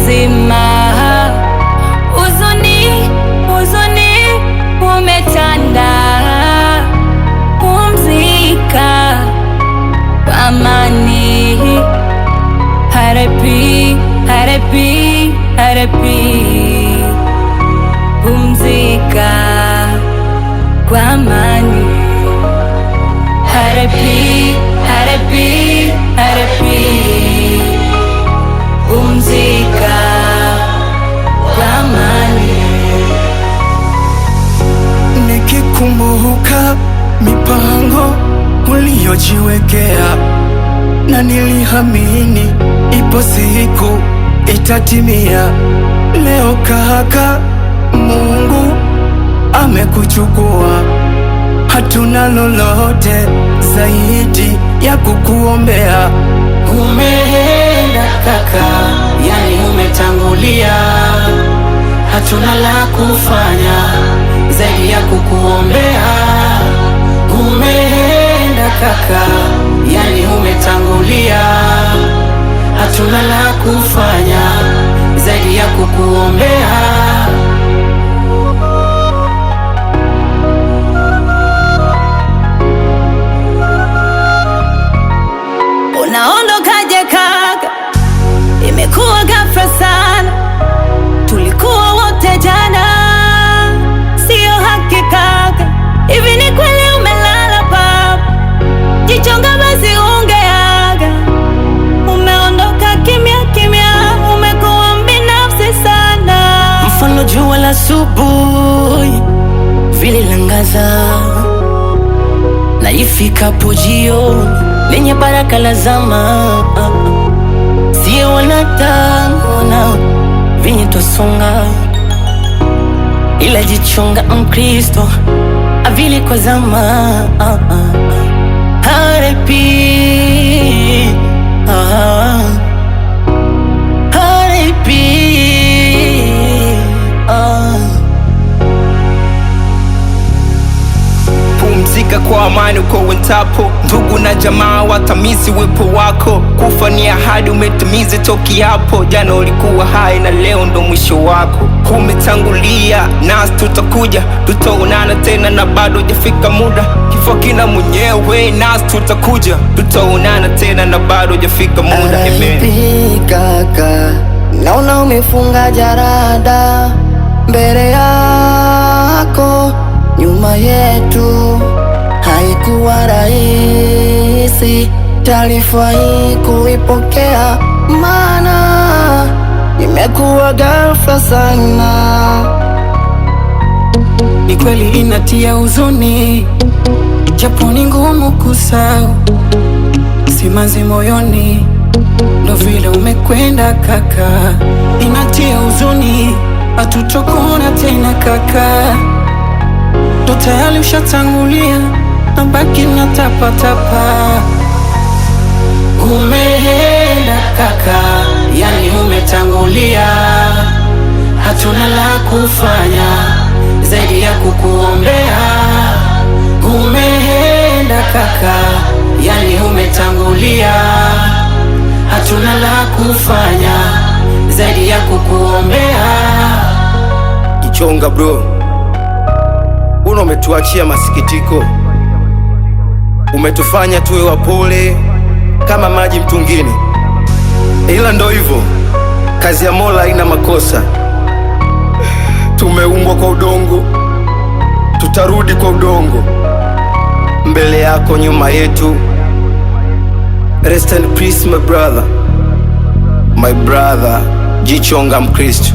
zima. Huzuni, huzuni umetanda, pumzika kwa amani. Harepi, harepi, harepi, pumzika kwa amani. Harepi, harepi, harepi, pumzika kwa amani. Nikikumbuka mipango uliyojiwekea, na niliamini ipo siku itatimia. Leo kaka, Mungu amekuchukua, hatuna lolote zaidi ya kukuombea. Umeenda kaka, yani umetangulia, hatuna la kufanya zaidi ya kukuombea. Umeenda kaka, yani umetangulia, hatuna la kufanya zaidi ya kukuombea. Unaondokaje kaka? Imekuwa ghafla sana, tulikuwa wote jana. Sio haki kaka, hivi ni kweli umelala papa? Jichonga basi ungeaga. Umeondoka kimya kimya, umekuwa binafsi sana. Mfano jua la asubuhi vile langaza, na ifikapo jioni lenye baraka la zama. Sio wanadamu wana vinyi twasonga, ila jichunga Mkristo avili kwa zama. Harepi, harepi, Pumzika kwa amani uko wentapo, ndugu na jamaa watamisi wepo wako. Kufa ni ahadi umetimiza toki hapo, jana ulikuwa hai na leo ndo mwisho wako. Umetangulia nasi tutakuja, tutaonana tena na bado hujafika muda. Kifo kina mwenyewe nasi tutakuja, tutaonana tena na bado hujafika muda. Amen. Kaka, naona umefunga jarada, mbele yako nyuma yetu. Haikuwa rahisi taarifa hii kuipokea, maana imekuwa ghafla sana. Ni kweli inatia huzuni, japo ni ngumu kusahau. Simanzi moyoni, ndo vile umekwenda kaka. Inatia huzuni, hatutokona tena kaka. Ndo tayari ushatangulia, nabaki na tapatapa. Umeenda kaka, yani umetangulia, hatuna la kufanya zaidi ya kukuombea. Umeenda kaka, yani umetangulia, hatuna la kufanya zaidi ya kukuombea. Kichonga bro, umetuachia masikitiko, umetufanya tuwe wapole kama maji mtungini. Ila ndo hivyo, kazi ya Mola haina makosa. Tumeumbwa kwa udongo, tutarudi kwa udongo. Mbele yako nyuma yetu. Rest in peace my brother, my brother Jichonga Mkristo.